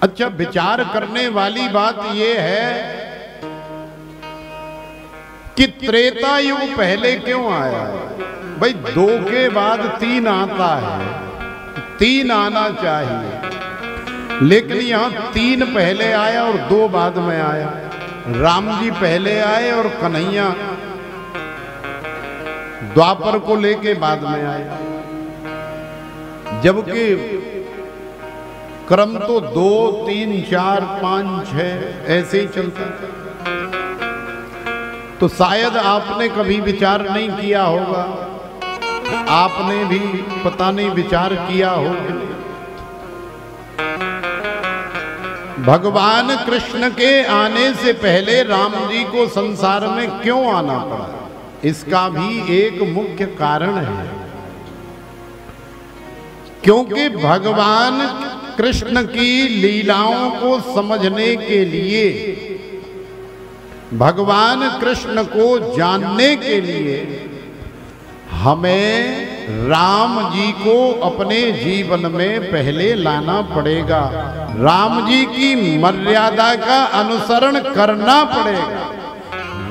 अच्छा, विचार करने वाली बात यह है कि त्रेता युग पहले क्यों आया? भाई 2 के बाद 3 आता है, 3 आना चाहिए, लेकिन यहां 3 पहले आया और 2 बाद में आया। राम जी पहले आए और कन्हैया द्वापर को लेके बाद में आए, जबकि क्रम तो 2, 3, 4, 5, 6 ऐसे ही चलता। तो शायद आपने कभी विचार नहीं किया होगा, आपने भी पता नहीं विचार किया होगा, भगवान कृष्ण के आने से पहले राम जी को संसार में क्यों आना पड़ा? इसका भी एक मुख्य कारण है, क्योंकि भगवान कृष्ण की लीलाओं को समझने के लिए, भगवान कृष्ण को जानने के लिए हमें राम जी को अपने जीवन में पहले लाना पड़ेगा। राम जी की मर्यादा का अनुसरण करना पड़ेगा।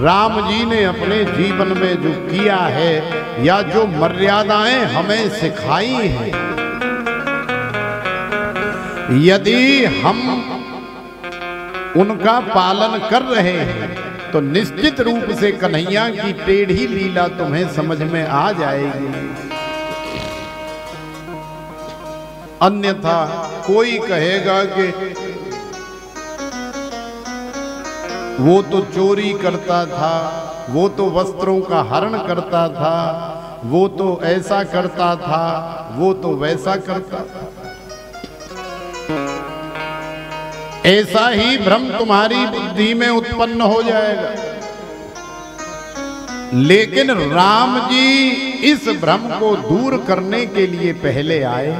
राम जी ने अपने जीवन में जो किया है या जो मर्यादाएं हमें सिखाई हैं, यदि हम उनका पालन कर रहे हैं तो निश्चित रूप से कन्हैया की टेढ़ी लीला तुम्हें समझ में आ जाएगी। अन्यथा कोई कहेगा कि वो तो चोरी करता था, वो तो वस्त्रों का हरण करता था, वो तो ऐसा करता था, वो तो वैसा करता था। ऐसा ही भ्रम तुम्हारी बुद्धि में उत्पन्न हो जाएगा। लेकिन राम जी इस भ्रम को दूर करने के लिए पहले आए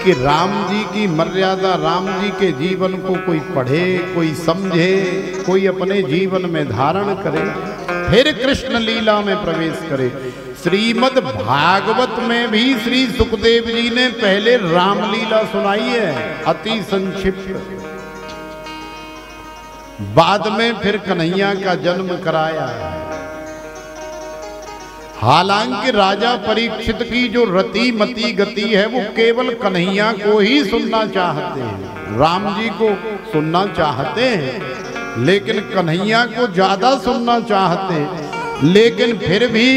कि राम जी की मर्यादा, राम जी के जीवन को कोई पढ़े, कोई समझे, कोई अपने जीवन में धारण करे, फिर कृष्ण लीला में प्रवेश करे। श्रीमद् भागवत में भी श्री सुखदेव जी ने पहले रामलीला सुनाई है, अति संक्षिप्त, बाद में फिर कन्हैया का जन्म कराया है। हालांकि राजा परीक्षित की जो रतिमती गति है वो केवल कन्हैया को ही सुनना चाहते हैं, राम जी को सुनना चाहते हैं, लेकिन कन्हैया को ज्यादा सुनना चाहते हैं। लेकिन फिर भी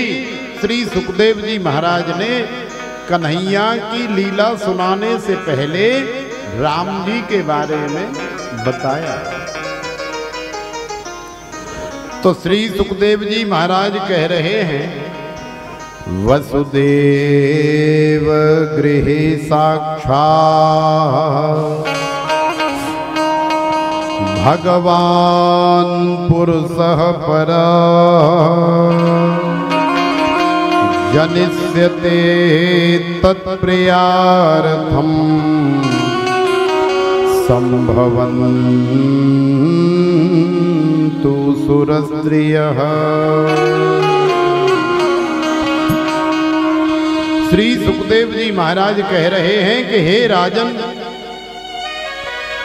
श्री सुखदेव जी महाराज ने कन्हैया की लीला सुनाने से पहले राम जी के बारे में बताया। तो श्री सुखदेव जी महाराज कह रहे हैं, वसुदेव गृहे साक्षात् भगवान पुरुषः परः जनिष्यते तत्प्रियार्थम संभवन्तु सुरस्त्रियः। श्री सुखदेव जी महाराज कह रहे हैं कि हे राजन,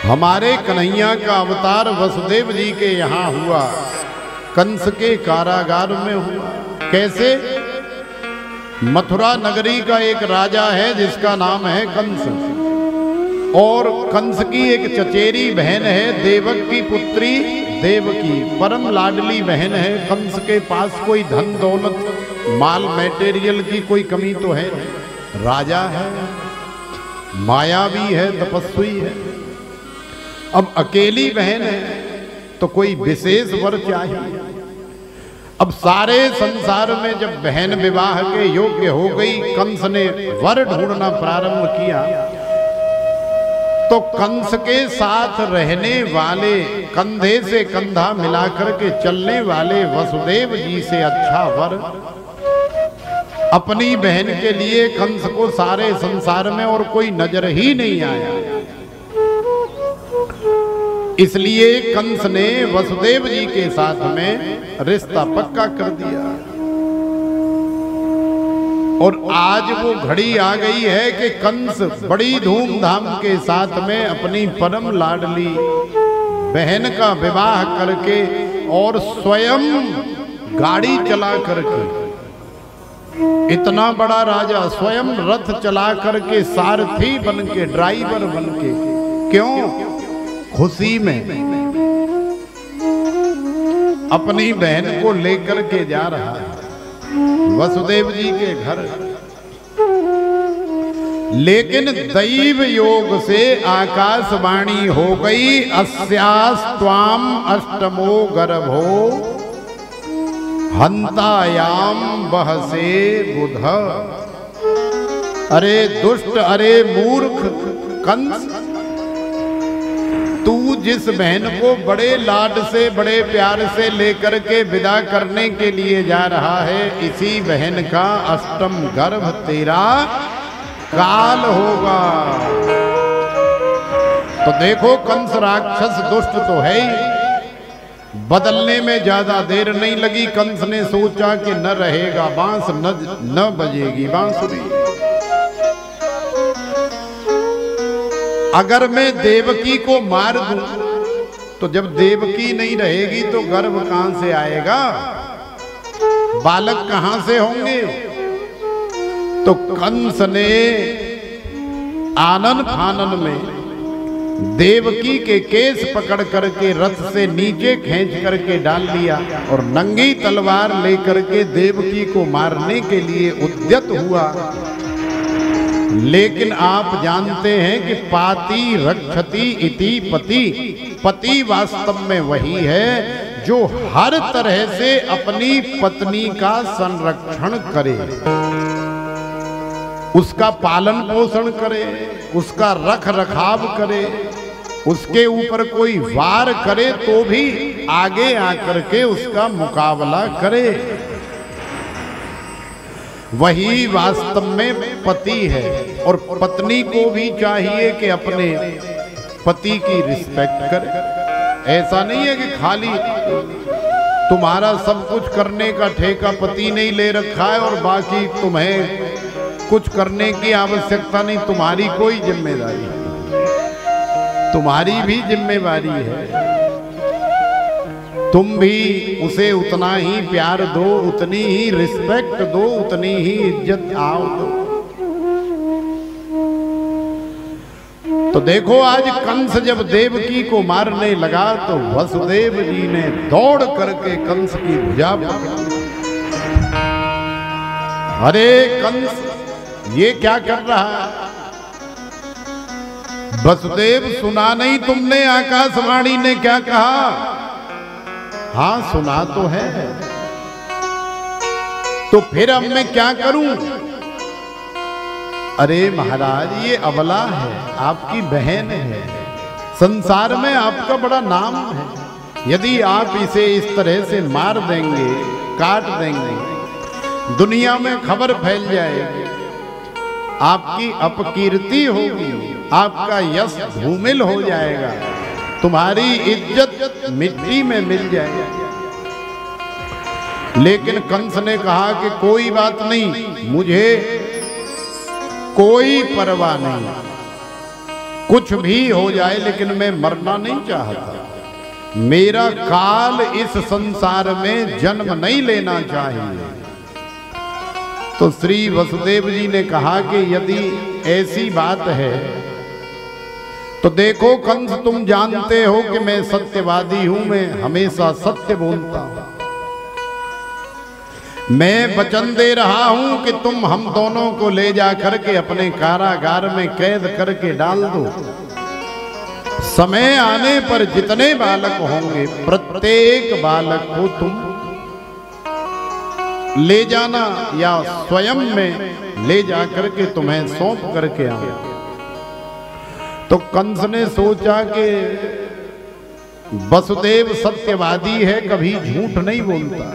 हमारे कन्हैया का अवतार वसुदेव जी के यहाँ हुआ, कंस के कारागार में हुआ। कैसे? मथुरा नगरी का एक राजा है जिसका नाम है कंस, और कंस की एक चचेरी बहन है, देवक की पुत्री देवकी, परम लाडली बहन है। कंस के पास कोई धन दौलत, माल मटेरियल की कोई कमी तो है नहीं, राजा है, मायावी है, तपस्वी है। अब अकेली बहन है तो कोई विशेष वर चाहिए। अब सारे संसार में जब बहन विवाह के योग्य हो गई, कंस ने वर ढूंढना प्रारंभ किया, तो कंस के साथ रहने वाले, कंधे से कंधा मिलाकर के चलने वाले वसुदेव जी से अच्छा वर अपनी बहन के लिए कंस को सारे संसार में और कोई नजर ही नहीं आया। इसलिए कंस ने वसुदेव जी के साथ में रिश्ता पक्का कर दिया और आज वो घड़ी आ गई है कि कंस बड़ी धूमधाम के साथ में अपनी परम लाडली बहन का विवाह करके और स्वयं गाड़ी चला करके, इतना बड़ा राजा स्वयं रथ चला करके, सारथी बन के, ड्राइवर बन के, क्यों? खुशी में अपनी बहन को लेकर के जा रहा है वसुदेव जी के घर। लेकिन दैव योग से आकाशवाणी हो गई, अस्यास्त्वाम अष्टमो गर्भो हंतायाम बहसे बुध। अरे दुष्ट, अरे मूर्ख कंस, तू जिस बहन को बड़े लाड से, बड़े प्यार से लेकर के विदा करने के लिए जा रहा है, इसी बहन का अष्टम गर्भ तेरा काल होगा। तो देखो कंस राक्षस दुष्ट तो है ही, बदलने में ज्यादा देर नहीं लगी। कंस ने सोचा कि न रहेगा बांस, न बजेगी बांसुरी। अगर मैं देवकी को मार दूं तो जब देवकी नहीं रहेगी तो गर्भ कहां से आएगा, बालक कहां से होंगे? तो कंस ने आनन फानन में देवकी के केस पकड़ करके रथ से नीचे खींच करके डाल लिया और नंगी तलवार लेकर के देवकी को मारने के लिए उद्यत हुआ। लेकिन आप जानते हैं कि पाति रक्षति इति पति, पति वास्तव में वही है जो हर तरह से अपनी पत्नी का संरक्षण करे, उसका पालन पोषण करे, उसका रख रखाव करे, उसके ऊपर कोई वार करे तो भी आगे आकर के उसका मुकाबला करे। वही वास्तव में पति है। और पत्नी को भी चाहिए कि अपने पति की रिस्पेक्ट करे। ऐसा नहीं है कि खाली तुम्हारा सब कुछ करने का ठेका पति ने ही ले रखा है और बाकी तुम्हें कुछ करने की आवश्यकता नहीं, तुम्हारी कोई जिम्मेदारी, तुम्हारी भी जिम्मेवारी है। तुम भी उसे उतना ही प्यार दो, उतनी ही रिस्पेक्ट दो, उतनी ही इज्जत आओ दो। तो देखो आज कंस जब देवकी को मारने लगा तो वसुदेव जी ने दौड़ करके कंस की भुजा पकड़ी। अरे कंस, ये क्या कर रहा है? वसुदेव, सुना नहीं तुमने आकाशवाणी ने क्या कहा? हाँ सुना तो है, तो फिर अब मैं क्या करूं? अरे महाराज, ये अबला है, आपकी बहन है, संसार में आपका बड़ा नाम है। यदि आप इसे इस तरह से मार देंगे, काट देंगे, दुनिया में खबर फैल जाएगी, आपकी अपकीर्ति होगी, आपका यश धूमिल हो जाएगा, तुम्हारी इज्जत मिट्टी में मिल जाएगी। लेकिन कंस ने कहा कि कोई बात नहीं, मुझे कोई परवाह नहीं, कुछ भी हो जाए, लेकिन मैं मरना नहीं चाहता। मेरा काल इस संसार में जन्म नहीं लेना चाहिए। तो श्री वसुदेव जी ने कहा कि यदि ऐसी बात है तो देखो कंस, तुम जानते हो कि मैं सत्यवादी हूं, मैं हमेशा सत्य बोलता हूं। मैं वचन दे रहा हूं कि तुम हम दोनों को ले जा करके अपने कारागार में कैद करके डाल दो। समय आने पर जितने बालक होंगे, प्रत्येक बालक को तुम ले जाना या स्वयं में ले जा करके तुम्हें सौंप करके आओ। तो कंस ने सोचा कि वसुदेव सत्यवादी है, कभी झूठ नहीं बोलता।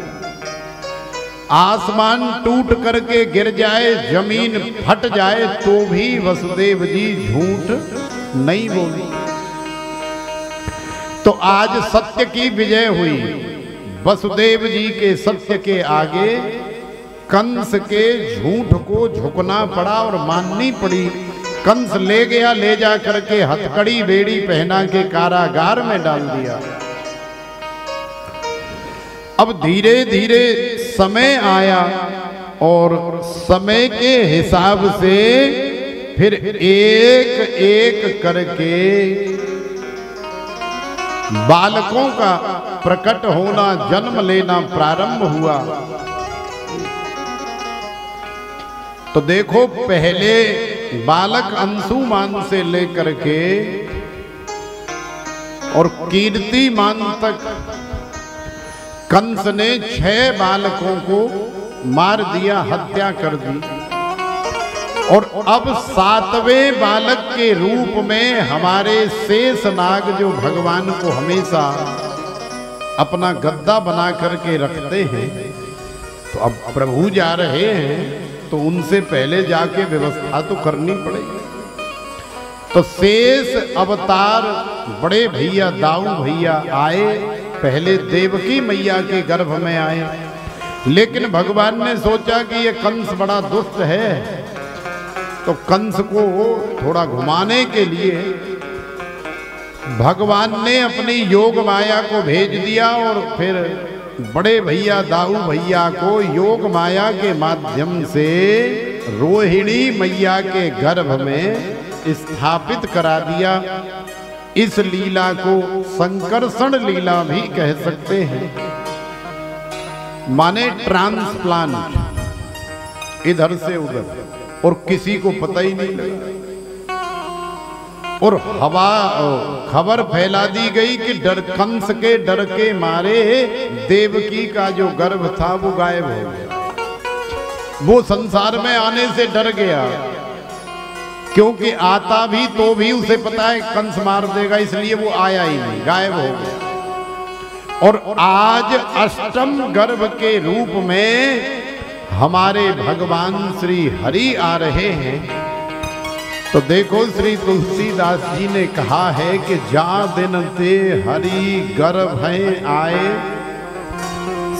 आसमान टूट करके गिर जाए, जमीन फट जाए, तो भी वसुदेव जी झूठ नहीं बोले। तो आज सत्य की विजय हुई। वसुदेव जी के सत्य के आगे कंस के झूठ को झुकना पड़ा और माननी पड़ी। कंस ले गया, ले जा करके हथकड़ी बेड़ी पहना के कारागार में डाल दिया। अब धीरे धीरे समय आया और समय के हिसाब से फिर एक एक करके बालकों का प्रकट होना, जन्म लेना प्रारंभ हुआ। तो देखो, पहले बालक अंशुमान से लेकर के और कीर्तिमान तक कंस ने 6 बालकों को मार दिया, हत्या कर दी। और अब 7वें बालक के रूप में हमारे शेषनाग जो भगवान को हमेशा अपना गद्दा बना करके रखते हैं, तो अब प्रभु जा रहे हैं तो उनसे पहले जाके व्यवस्था तो करनी पड़ेगी। तो शेष अवतार बड़े भैया दाऊ भैया आए, पहले देवकी मैया के गर्भ में आए। लेकिन भगवान ने सोचा कि ये कंस बड़ा दुष्ट है, तो कंस को थोड़ा घुमाने के लिए भगवान ने अपनी योग माया को भेज दिया और फिर बड़े भैया दाऊ भैया को योग माया के माध्यम से रोहिणी मैया के गर्भ में स्थापित करा दिया। इस लीला को संकर्षण लीला भी कह सकते हैं, माने ट्रांसप्लांट, इधर से उधर, और किसी को पता ही नहीं लगा। और खबर फैला दी गई कि कंस के डर के मारे देवकी का जो गर्भ था वो गायब हो गया। वो संसार में आने से डर गया, क्योंकि आता भी तो भी उसे पता है कंस मार देगा, इसलिए वो आया ही नहीं, गायब हो गया। और आज अष्टम गर्भ के रूप में हमारे भगवान श्री हरि आ रहे हैं। तो देखो, श्री तुलसीदास जी ने कहा है कि जा दिन ते हरि गर्भ हैं आए,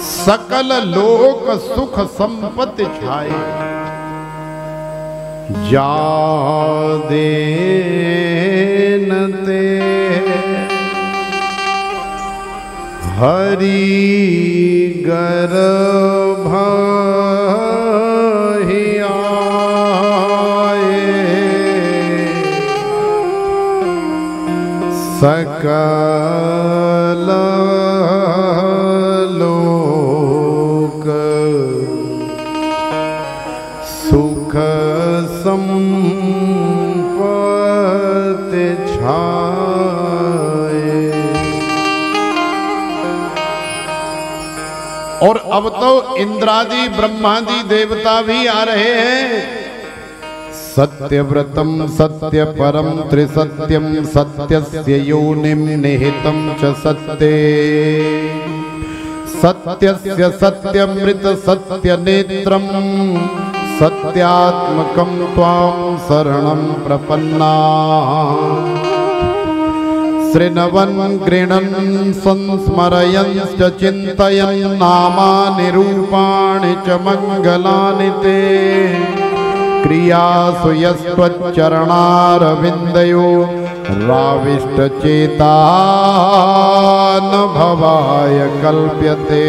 सकल लोक सुख संपत्ति छाए। जा दिन ते हरि गर्भ सकल लोक सुख संपत्ति छाए। और अब तो इंद्रादि ब्रह्मादि देवता भी आ रहे हैं। सत्यव्रतम सत्य परम त्रिसत्यम सत्यस्य योनिम निहितम च सत्ये, सत्यस्य सत्यमृत सत्य नेत्रम सत्यात्मकं त्वां शरणं प्रपन्ना। शृण्वन् गृह्णन् संस्मरयन् चिन्तयन् नामानि रूपाणि च मङ्गलानि ते, क्रियासु यस्त्वच्चरणारविन्दयो राविष्टचेता न भवाय कल्प्यते।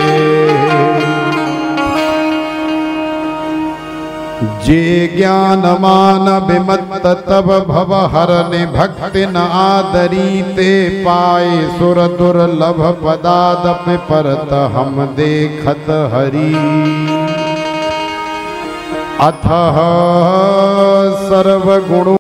जे ज्ञानमान विमत्त तब भव हरने भक्ति न आदरीते, पाए सुर दुर्लभ पदादपि परत हम देखत हरि। अथः सर्वगुणों